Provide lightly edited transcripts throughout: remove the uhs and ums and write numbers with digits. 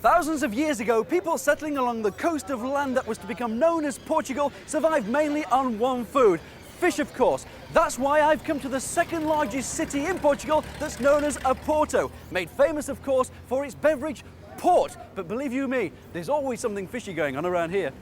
Thousands of years ago, people settling along the coast of land that was to become known as Portugal survived mainly on one food: fish, of course. That's why I've come to the second largest city in Portugal that's known as Porto, made famous, of course, for its beverage, port. But believe you me, there's always something fishy going on around here.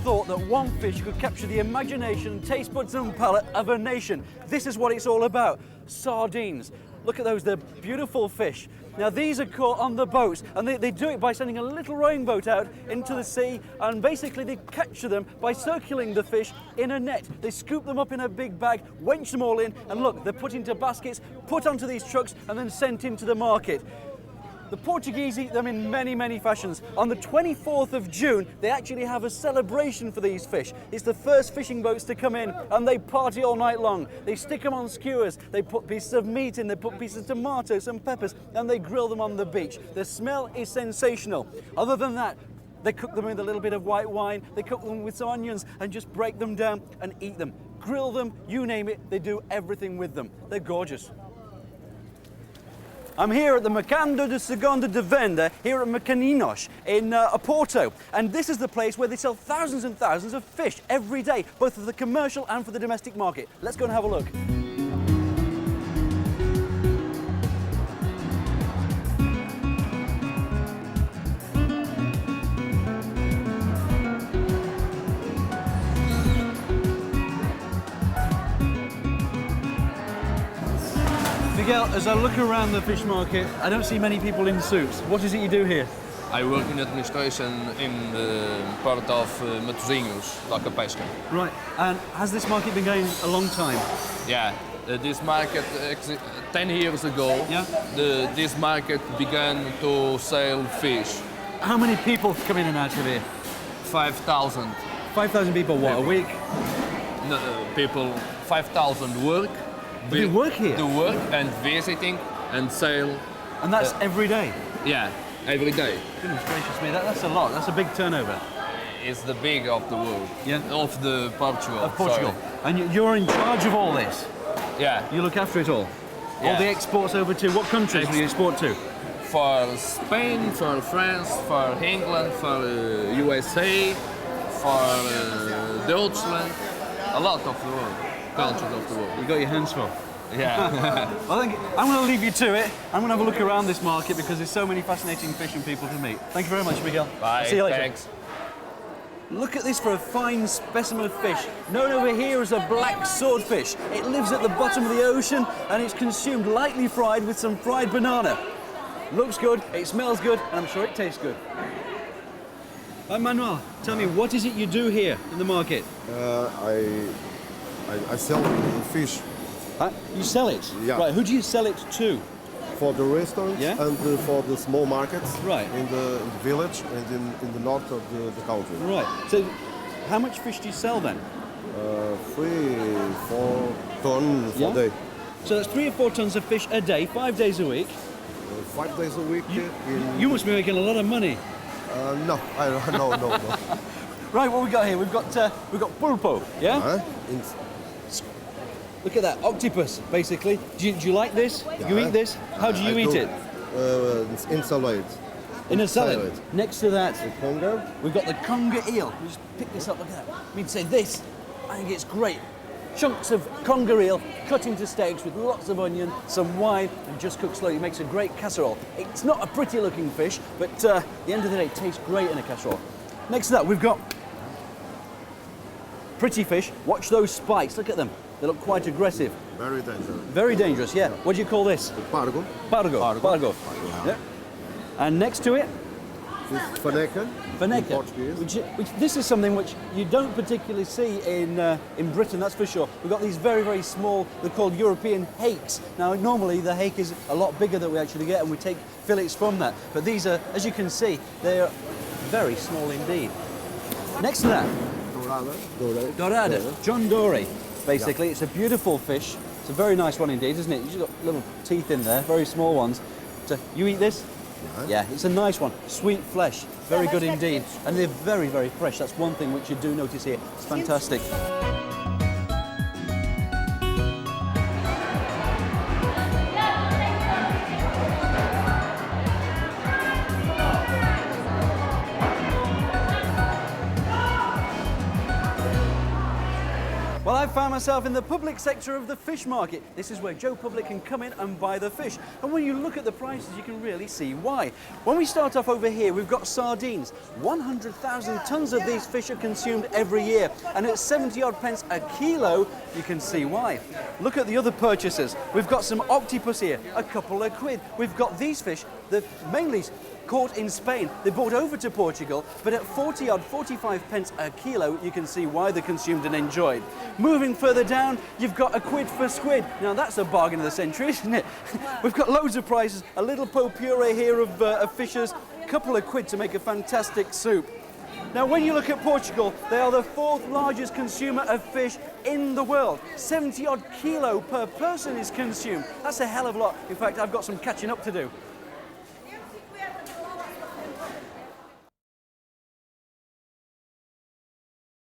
Thought that one fish could capture the imagination, taste buds and palate of a nation. This is what it's all about: sardines. Look at those, they're beautiful fish. Now these are caught on the boats, and they do it by sending a little rowing boat out into the sea, and basically they capture them by circling the fish in a net. They scoop them up in a big bag, wench them all in, and look, they're put into baskets, put onto these trucks and then sent into the market. The Portuguese eat them in many, many fashions. On the 24th of June, they actually have a celebration for these fish. It's the first fishing boats to come in, and they party all night long. They stick them on skewers, they put pieces of meat in, they put pieces of tomatoes and peppers, and they grill them on the beach. The smell is sensational. Other than that, they cook them with a little bit of white wine, they cook them with some onions, and just break them down and eat them. Grill them, you name it, they do everything with them. They're gorgeous. I'm here at the Mercado de Segunda de Venda here at Mecaninos in Porto, and this is the place where they sell thousands and thousands of fish every day, both for the commercial and for the domestic market. Let's go and have a look. Miguel, as I look around the fish market, I don't see many people in suits. What is it you do here? I work in administration in the part of Matosinhos, like a pesca. Right, and has this market been going a long time? Yeah, this market, 10 years ago, this market began to sell fish. How many people come in and out of here? 5,000. 5,000 people, what, a week? No, people, 5,000 work. They work here? Do work and visiting and sell. And that's every day? Yeah, every day. Goodness gracious me, that's a lot. That's a big turnover. It's the big of the world. Yeah. Of the Portugal. Of Portugal. Sorry. And you're in charge of all this? Yeah. You look after it all? Yeah. All the exports over to, what countries do you export to? For Spain, for France, for England, for USA, for Deutschland, a lot of the world. Countries of the world. You got your hands full. Yeah. Well, I'm going to leave you to it. I'm going to have a look around this market because there's so many fascinating fish and people to meet. Thank you very much, Miguel. Bye. See you later. Thanks. Look at this for a fine specimen of fish, known over here as a black swordfish. It lives at the bottom of the ocean and it's consumed lightly fried with some fried banana. Looks good, it smells good, and I'm sure it tastes good. Manuel, tell me, what is it you do here in the market? I sell fish. Huh? You sell it? Yeah. Right, who do you sell it to? For the restaurants and for the small markets right. in the village and in the north of the country. Right. So how much fish do you sell then? 3-4 tons a day. So that's 3 or 4 tons of fish a day, 5 days a week? 5 days a week. You must be making a lot of money. No. Right, what we got here? We've got pulpo, yeah? Look at that, octopus, basically. Do you like this? Yeah. You eat this? How do you eat it? In salad. In a salad. Next to that, conger. We've got the conger eel. We just pick this up, look at that. I mean, say this, I think it's great. Chunks of conger eel cut into steaks with lots of onion, some wine, and just cooked slowly. It makes a great casserole. It's not a pretty looking fish, but at the end of the day, it tastes great in a casserole. Next to that, we've got pretty fish. Watch those spikes, look at them. They look quite aggressive. Very dangerous. Very dangerous, yeah. What do you call this? Pargo. Pargo. Yeah. And next to it? Faneca. Portuguese. Which this is something which you don't particularly see in Britain, that's for sure. We've got these very, very small, they're called European hakes. Now, normally the hake is a lot bigger that we actually get, and we take fillets from that. But these are, as you can see, they're very small indeed. Next to that? Dorada. John Dory. Basically, it's a beautiful fish. It's a very nice one indeed, isn't it? You've got little teeth in there, very small ones. So you eat this? Yeah, it's a nice one. Sweet flesh, very good indeed. And they're very, very fresh. That's one thing which you do notice here. It's fantastic. Well, I found myself in the public sector of the fish market. This is where Joe Public can come in and buy the fish. And when you look at the prices, you can really see why. When we start off over here, we've got sardines. 100,000 tons of these fish are consumed every year. And at 70 odd pence a kilo, you can see why. Look at the other purchases. We've got some octopus here, a couple of quid. We've got these fish, the mainly caught in Spain. They're brought over to Portugal, but at 40 odd, 45 pence a kilo, you can see why they're consumed and enjoyed. Moving further down, you've got a quid for squid. Now that's a bargain of the century, isn't it? We've got loads of prices. A little po puree here of fishers, a couple of quid to make a fantastic soup. Now, when you look at Portugal, they are the 4th largest consumer of fish in the world. 70 odd kilo per person is consumed. That's a hell of a lot. In fact, I've got some catching up to do.